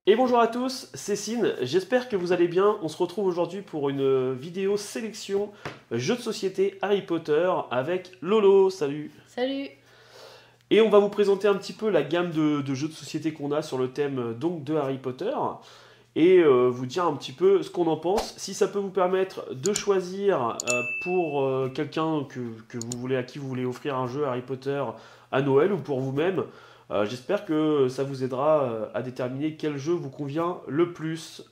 Et bonjour à tous, c'est Cine, j'espère que vous allez bien. On se retrouve aujourd'hui pour une vidéo sélection jeux de société Harry Potter avec Lolo, salut. Salut! Et on va vous présenter un petit peu la gamme de jeux de société qu'on a sur le thème donc de Harry Potter et vous dire un petit peu ce qu'on en pense. Si ça peut vous permettre de choisir pour quelqu'un que vous voulez, à qui vous voulez offrir un jeu Harry Potter à Noël ou pour vous-même, j'espère que ça vous aidera à déterminer quel jeu vous convient le plus.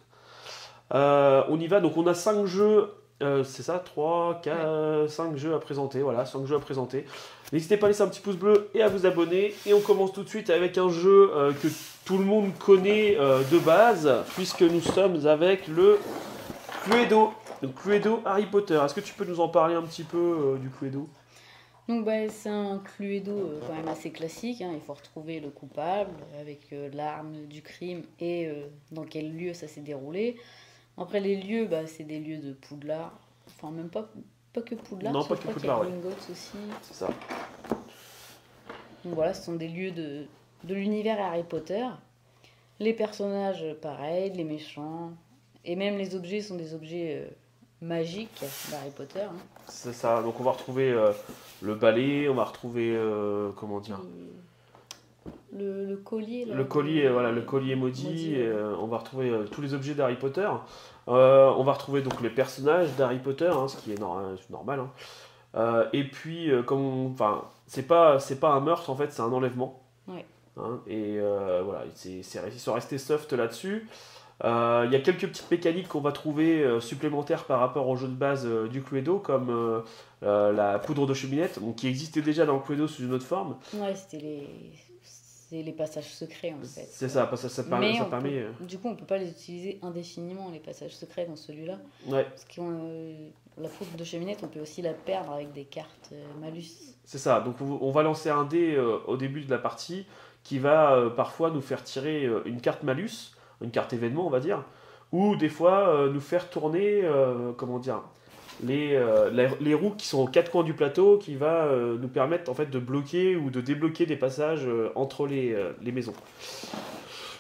On y va, donc on a 5 jeux, c'est ça, 3, 4, 5 jeux à présenter, voilà, 5 jeux à présenter. N'hésitez pas à laisser un petit pouce bleu et à vous abonner. Et on commence tout de suite avec un jeu que tout le monde connaît de base, puisque nous sommes avec le Cluedo. Le Cluedo Harry Potter. Est-ce que tu peux nous en parler un petit peu du Cluedo? Donc c'est un Cluedo quand même assez classique, hein. Il faut retrouver le coupable avec l'arme du crime et dans quel lieu ça s'est déroulé. Après les lieux, c'est des lieux de Poudlard, enfin même pas que Poudlard, Non, parce pas que je que crois qu'il y a Poudlard, ouais. Gringotts aussi. C'est ça. Donc voilà, ce sont des lieux de l'univers Harry Potter. Les personnages, pareil, les méchants, et même les objets sont des objets magiques d'Harry Potter, hein. C'est ça. Donc on va retrouver le balai, on va retrouver comment dire, Le collier, là, le collier, voilà, le collier maudit. Et, on va retrouver tous les objets d'Harry Potter. On va retrouver donc les personnages d'Harry Potter, hein, ce qui est normal. Hein. Et puis enfin, c'est pas un meurtre en fait, c'est un enlèvement. Ouais. Hein, et voilà, ils sont restés soft là-dessus. Il y a quelques petites mécaniques qu'on va trouver supplémentaires par rapport au jeu de base du Cluedo, comme la poudre de cheminette, donc, qui existait déjà dans le Cluedo sous une autre forme. Ouais, c'est les passages secrets en fait. C'est ça, parce que ça permet. Mais Ça permet du coup, on peut pas les utiliser indéfiniment, les passages secrets dans celui-là. ouais, Parce que la poudre de cheminette, on peut aussi la perdre avec des cartes malus. c'est ça. Donc on va lancer un dé au début de la partie qui va parfois nous faire tirer une carte malus, une carte événement, on va dire, ou des fois nous faire tourner, comment dire, les roues qui sont aux quatre coins du plateau, qui va nous permettre en fait de bloquer ou de débloquer des passages entre les maisons.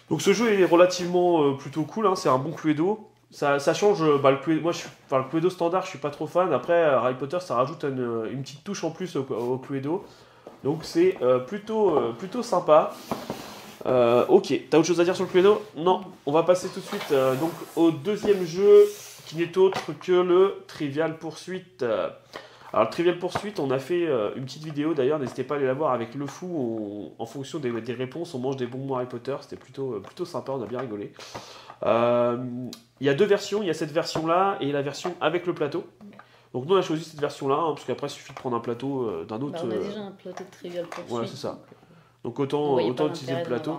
Donc ce jeu est relativement plutôt cool, hein, c'est un bon Cluedo. Ça change, le Cluedo, le Cluedo standard, je suis pas trop fan. Après, Harry Potter, ça rajoute une petite touche en plus au Cluedo. Donc c'est plutôt sympa. Ok, t'as autre chose à dire sur le Cluedo? Non, on va passer tout de suite donc au deuxième jeu qui n'est autre que le Trivial Poursuite. Alors le Trivial Poursuite, on a fait une petite vidéo d'ailleurs, n'hésitez pas à aller la voir avec le fou, en fonction des réponses, on mange des bonbons Harry Potter, c'était plutôt sympa, on a bien rigolé. Il y a deux versions, il y a cette version-là et la version avec le plateau. Donc nous on a choisi cette version-là, hein, parce qu'après il suffit de prendre un plateau d'un autre. On a déjà un plateau de Trivial Pursuit. Ouais, c'est ça. Donc autant utiliser le plateau.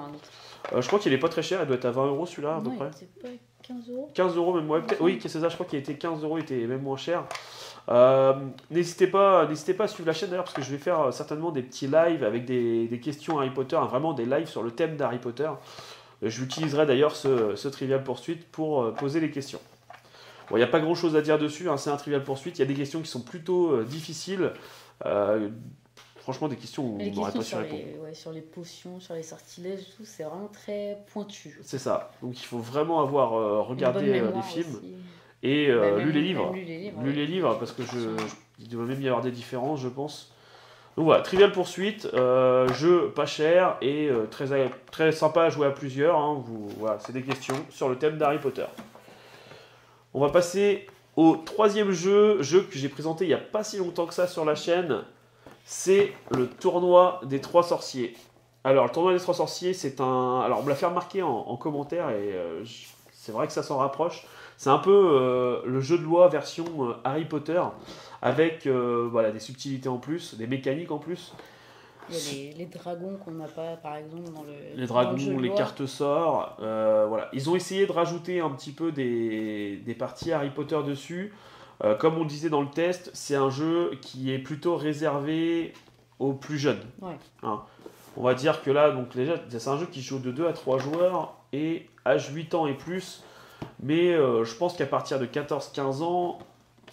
Je crois qu'il est pas très cher, il doit être à 20 euros celui-là à peu près. C'est pas 15 euros 15 euros même, ouais, oui, c'est ça, je crois qu'il était 15 euros, il était même moins cher. N'hésitez pas à suivre la chaîne d'ailleurs, parce que je vais faire certainement des petits lives avec des questions Harry Potter, hein, vraiment des lives sur le thème d'Harry Potter. J'utiliserai d'ailleurs ce Trivial Poursuite pour poser les questions. Bon, il n'y a pas grand chose à dire dessus, hein, c'est un Trivial Poursuite, il y a des questions qui sont plutôt difficiles. Franchement, des questions où on n'aurait pas su répondre. Sur les potions, sur les sortilèges, tout, c'est vraiment très pointu. C'est ça. Donc il faut vraiment avoir regardé les films aussi. et lu les livres. Lu les livres, parce que il doit même y avoir des différences, je pense. Donc voilà, Trivial Poursuite, jeu pas cher et très sympa à jouer à plusieurs. Hein. Voilà, c'est des questions sur le thème d'Harry Potter. On va passer au troisième jeu que j'ai présenté il n'y a pas si longtemps que ça sur la chaîne. C'est le tournoi des trois sorciers. Alors, le tournoi des trois sorciers, c'est un... Alors, on me l'a fait remarquer en commentaire, et c'est vrai que ça s'en rapproche. C'est un peu le jeu de loi version Harry Potter, avec voilà, des subtilités en plus, des mécaniques en plus. Il y a les dragons qu'on n'a pas, par exemple, dans le Les dragons, dans le jeu de les loi. cartes sorts, voilà. Ils ont essayé de rajouter un petit peu des parties Harry Potter dessus. Comme on le disait dans le test, c'est un jeu qui est plutôt réservé aux plus jeunes. Ouais. Hein. On va dire que là, donc déjà, c'est un jeu qui joue de 2 à 3 joueurs et âge 8 ans et plus. Mais je pense qu'à partir de 14-15 ans,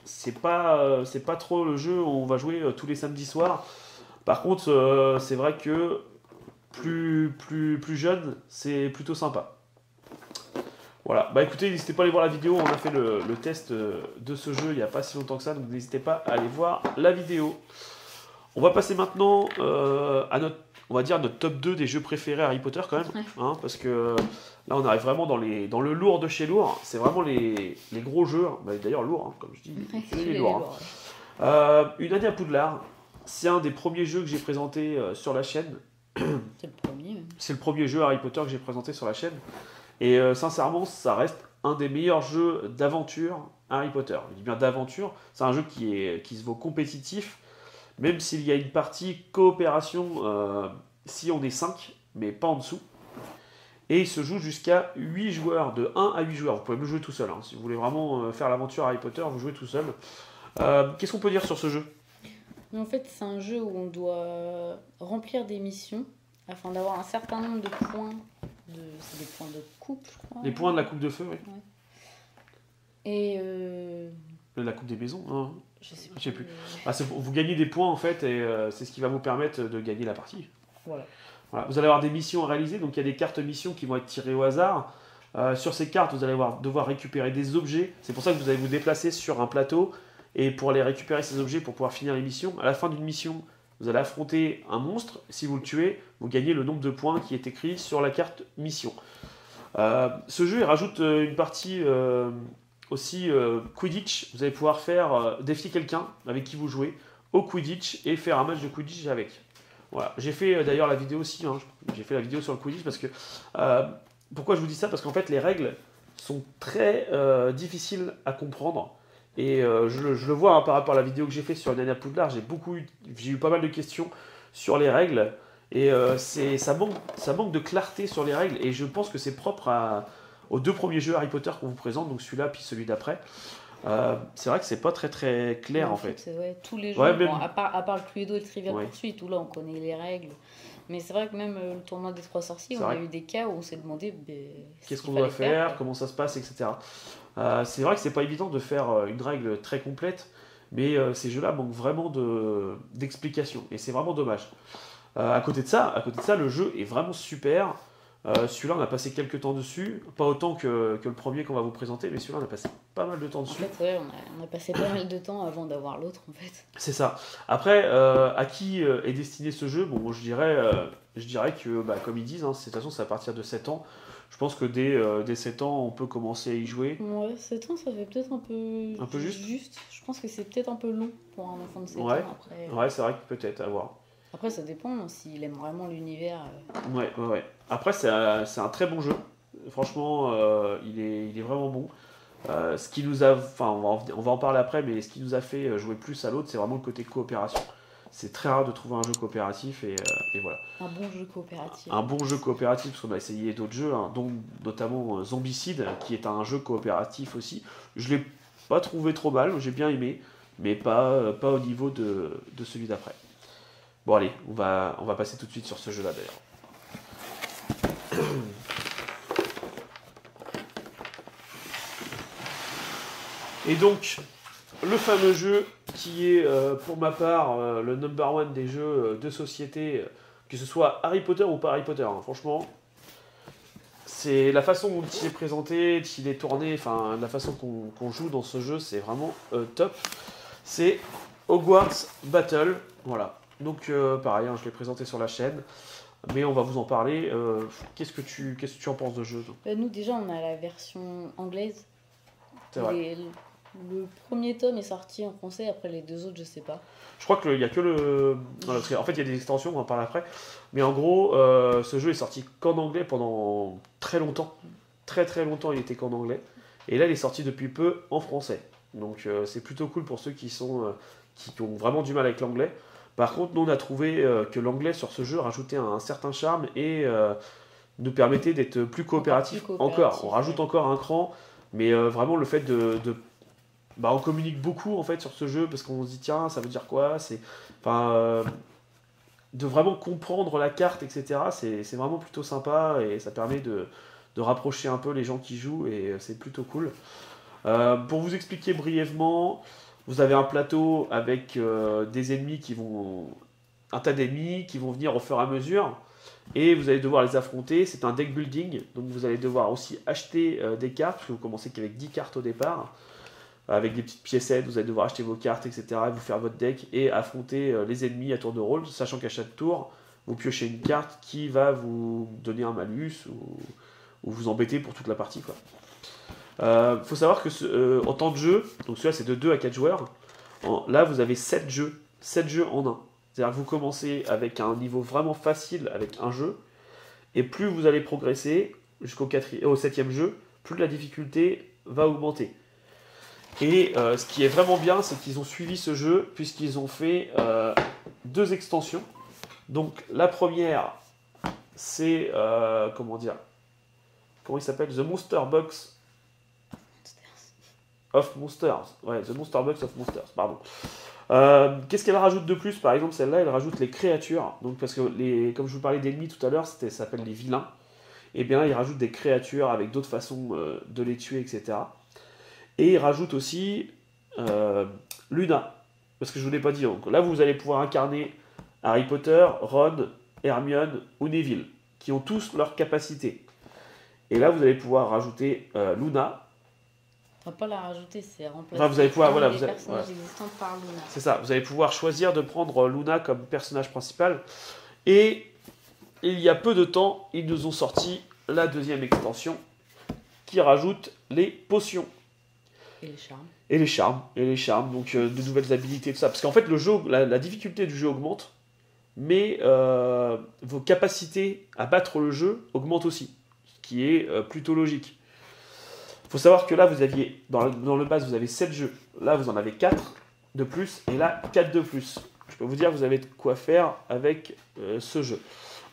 c'est pas trop le jeu où on va jouer tous les samedis soirs. Par contre, c'est vrai que plus jeune, c'est plutôt sympa. Voilà, bah écoutez, n'hésitez pas à aller voir la vidéo, on a fait le test de ce jeu il n'y a pas si longtemps que ça, donc n'hésitez pas à aller voir la vidéo. On va passer maintenant à on va dire notre top 2 des jeux préférés Harry Potter quand même, hein, parce que là on arrive vraiment dans le lourd de chez lourd, c'est vraiment les gros jeux, bah, d'ailleurs lourd, hein, comme je dis, c'est les lourds. Une année à Poudlard, c'est un des premiers jeux que j'ai présenté sur la chaîne. C'est le premier. Même. C'est le premier jeu Harry Potter que j'ai présenté sur la chaîne. Et sincèrement, ça reste un des meilleurs jeux d'aventure Harry Potter. Je dis bien d'aventure, c'est un jeu qui se vaut compétitif, même s'il y a une partie coopération si on est 5, mais pas en dessous. Et il se joue jusqu'à 8 joueurs, de 1 à 8 joueurs. Vous pouvez le jouer tout seul, hein. Si vous voulez vraiment faire l'aventure Harry Potter, vous jouez tout seul. Qu'est-ce qu'on peut dire sur ce jeu ? En fait, c'est un jeu où on doit remplir des missions afin d'avoir un certain nombre de points. C'est des points de coupe, je crois. Les points de la coupe de feu, oui. Ouais. Et la coupe des maisons, hein. Je sais plus. Vous gagnez des points en fait, et c'est ce qui va vous permettre de gagner la partie. Voilà. Vous allez avoir des missions à réaliser, donc il y a des cartes missions qui vont être tirées au hasard. Sur ces cartes, vous allez devoir récupérer des objets. C'est pour ça que vous allez vous déplacer sur un plateau, et pour aller récupérer ces objets pour pouvoir finir les missions. À la fin d'une mission, vous allez affronter un monstre. Si vous le tuez, vous gagnez le nombre de points qui est écrit sur la carte mission. Ce jeu il rajoute une partie aussi Quidditch. Vous allez pouvoir faire défier quelqu'un avec qui vous jouez au Quidditch et faire un match de Quidditch avec. Voilà. J'ai fait d'ailleurs la vidéo aussi. Hein. J'ai fait la vidéo sur le Quidditch parce que pourquoi je vous dis ça ? Parce qu'en fait les règles sont très difficiles à comprendre. Et je le vois hein, par rapport à la vidéo que j'ai fait sur une année à Poudlard, j'ai eu pas mal de questions sur les règles. Et ça manque de clarté sur les règles. Et je pense que c'est propre aux 2 premiers jeux Harry Potter qu'on vous présente, donc celui-là puis celui d'après. C'est vrai que c'est pas très très clair en fait. Ouais, tous les jeux, bon, à part le Cluedo et le Trivial Pursuit, où là on connaît les règles. Mais c'est vrai que même le tournoi des 3 sorciers, on a eu des cas où on s'est demandé qu'est-ce qu'on doit faire, comment ça se passe, etc. C'est vrai que c'est pas évident de faire une règle très complète, mais ces jeux-là manquent vraiment d'explications, et c'est vraiment dommage. À côté de ça, le jeu est vraiment super. Celui-là, on a passé quelques temps dessus, pas autant que le premier qu'on va vous présenter, mais celui-là, on a passé pas mal de temps dessus. En fait, ouais, on a passé pas mal de temps avant d'avoir l'autre, en fait. C'est ça. Après, à qui est destiné ce jeu ? Bon, je dirais que, comme ils disent, hein, de toute façon, c'est à partir de 7 ans. Je pense que dès 7 ans, on peut commencer à y jouer. Ouais, 7 ans, ça fait peut-être un peu juste. Je pense que c'est peut-être un peu long pour un enfant de 7 ans après. Ouais, c'est vrai que peut-être, à voir. Après, ça dépend s'il aime vraiment l'univers. Ouais. Après, c'est un très bon jeu. Franchement, il est vraiment bon. Ce qui nous a, enfin, on va en parler après, mais ce qui nous a fait jouer plus à l'autre, c'est vraiment le côté coopération. C'est très rare de trouver un jeu coopératif et voilà. Un bon jeu coopératif. Un bon jeu coopératif, parce qu'on a essayé d'autres jeux, hein, dont notamment Zombicide, qui est un jeu coopératif aussi. Je l'ai pas trouvé trop mal, j'ai bien aimé, mais pas au niveau de celui d'après. Bon allez, on va passer tout de suite sur ce jeu-là d'ailleurs. Et donc, le fameux jeu qui est pour ma part le number one des jeux de société, que ce soit Harry Potter ou pas Harry Potter, hein. Franchement, c'est la façon dont il est présenté, qu'il est tourné, enfin la façon qu'on joue dans ce jeu, c'est vraiment top. C'est Hogwarts Battle, voilà. Donc pareil, hein, je l'ai présenté sur la chaîne, mais on va vous en parler. Qu'est-ce que tu en penses de jeu ? Nous déjà, on a la version anglaise. C'est vrai. Le premier tome est sorti en français, après les 2 autres, je sais pas. Je crois qu'il n'y a que le... En fait, il y a des extensions, on va en parler après. Mais en gros, ce jeu est sorti qu'en anglais pendant très longtemps. Très très longtemps, il était qu'en anglais. Et là, il est sorti depuis peu en français. Donc c'est plutôt cool pour ceux qui ont vraiment du mal avec l'anglais. Par contre, nous, on a trouvé que l'anglais sur ce jeu rajoutait un certain charme et nous permettait d'être plus coopératif. Encore, on rajoute encore un cran. Mais vraiment, le fait on communique beaucoup en fait sur ce jeu parce qu'on se dit tiens ça veut dire quoi, de vraiment comprendre la carte, etc. C'est vraiment plutôt sympa et ça permet de rapprocher un peu les gens qui jouent et c'est plutôt cool. Pour vous expliquer brièvement, vous avez un plateau avec des ennemis un tas d'ennemis qui vont venir au fur et à mesure. et vous allez devoir les affronter. C'est un deck building, donc vous allez devoir aussi acheter des cartes, parce que vous commencez qu'avec 10 cartes au départ, avec des petites piécettes, vous allez devoir acheter vos cartes, etc., et vous faire votre deck, et affronter les ennemis à tour de rôle, sachant qu'à chaque tour, vous piochez une carte qui va vous donner un malus, ou vous embêter pour toute la partie, quoi. Faut savoir que en temps de jeu, donc celui-là c'est de 2 à 4 joueurs, là vous avez 7 jeux en un. C'est-à-dire que vous commencez avec un niveau vraiment facile avec un jeu, et plus vous allez progresser jusqu'au 7e jeu, plus la difficulté va augmenter. Et ce qui est vraiment bien, c'est qu'ils ont suivi ce jeu, puisqu'ils ont fait 2 extensions. Donc la première, c'est, comment il s'appelle, The Monster Box of Monsters. Ouais, The Monster Box of Monsters, pardon. Qu'est-ce qu'elle rajoute de plus? Par exemple, celle-là, elle rajoute les créatures. Donc, parce que, comme je vous parlais d'ennemis tout à l'heure, ça s'appelle les vilains. Et bien là, il rajoute des créatures avec d'autres façons de les tuer, etc. Et il rajoute aussi Luna. Parce que je ne vous l'ai pas dit. Donc, là, vous allez pouvoir incarner Harry Potter, Ron, Hermione ou Neville, qui ont tous leurs capacités. Et là, vous allez pouvoir rajouter Luna. On va pas la rajouter, c'est remplacer Enfin, vous allez pouvoir, les personnages existants par Luna. C'est ça, vous allez pouvoir choisir de prendre Luna comme personnage principal. Et il y a peu de temps, ils nous ont sorti la 2e extension qui rajoute les potions. Et les charmes. Et les charmes, donc de nouvelles habilités, tout ça. Parce qu'en fait, le jeu, la difficulté du jeu augmente, mais vos capacités à battre le jeu augmentent aussi, ce qui est plutôt logique. Il faut savoir que là, vous aviez, dans le base, vous avez 7 jeux. Là, vous en avez 4 de plus, et là, 4 de plus. Je peux vous dire, vous avez de quoi faire avec ce jeu.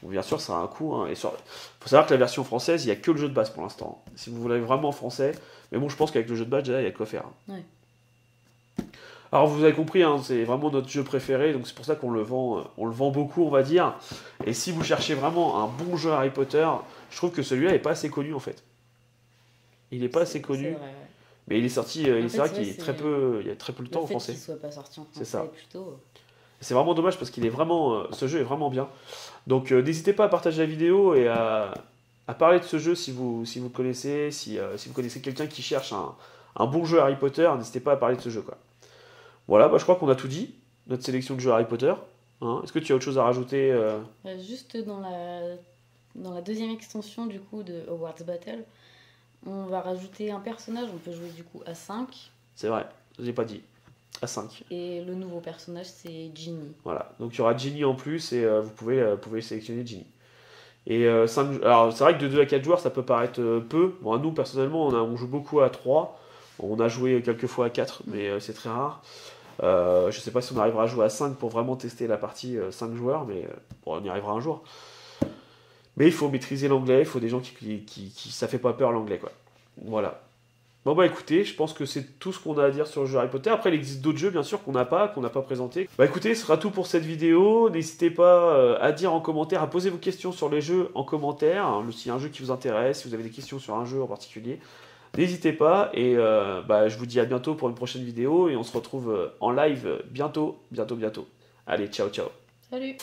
Bon, bien sûr, ça a un coût. Hein, faut savoir que la version française, il n'y a que le jeu de base pour l'instant. Si vous voulez vraiment en français, mais bon, je pense qu'avec le jeu de base, déjà, il y a de quoi faire. Ouais. Alors, vous avez compris, hein, c'est vraiment notre jeu préféré, donc c'est pour ça qu'on le vend beaucoup, on va dire. Et si vous cherchez vraiment un bon jeu Harry Potter, je trouve que celui-là n'est pas assez connu, en fait. Il n'est pas assez connu, vrai, ouais. mais il est sorti, c'est vrai qu'il y a très peu de temps en français. Le fait qu'il soit pas sorti en français, c'est ça. Plutôt... C'est vraiment dommage parce qu'il est vraiment, ce jeu est vraiment bien. Donc n'hésitez pas à partager la vidéo et à parler de ce jeu si vous connaissez, si vous connaissez quelqu'un qui cherche un bon jeu Harry Potter, n'hésitez pas à parler de ce jeu, quoi. Voilà, je crois qu'on a tout dit, notre sélection de jeux Harry Potter. Hein. Est-ce que tu as autre chose à rajouter Juste dans la 2e extension du coup de Hogwarts Battle, on va rajouter un personnage, on peut jouer du coup à 5. C'est vrai, je l'ai pas dit. À 5. Et le nouveau personnage, c'est Ginny. Voilà, donc il y aura Ginny en plus et vous pouvez sélectionner Ginny. Et alors c'est vrai que de 2 à 4 joueurs, ça peut paraître peu. Bon, nous, personnellement, on joue beaucoup à 3. On a joué quelques fois à 4, mais c'est très rare. Je sais pas si on arrivera à jouer à 5 pour vraiment tester la partie 5 joueurs, mais bon, on y arrivera un jour. Mais il faut maîtriser l'anglais, il faut des gens qui ça fait pas peur l'anglais, quoi. Voilà. Bon écoutez, je pense que c'est tout ce qu'on a à dire sur le jeu Harry Potter. Après il existe d'autres jeux bien sûr qu'on n'a pas présenté. Écoutez, ce sera tout pour cette vidéo. N'hésitez pas à dire en commentaire, à poser vos questions sur les jeux en commentaire. Hein, s'il y a un jeu qui vous intéresse, si vous avez des questions sur un jeu en particulier, n'hésitez pas. Et je vous dis à bientôt pour une prochaine vidéo et on se retrouve en live bientôt. Allez, ciao. Salut.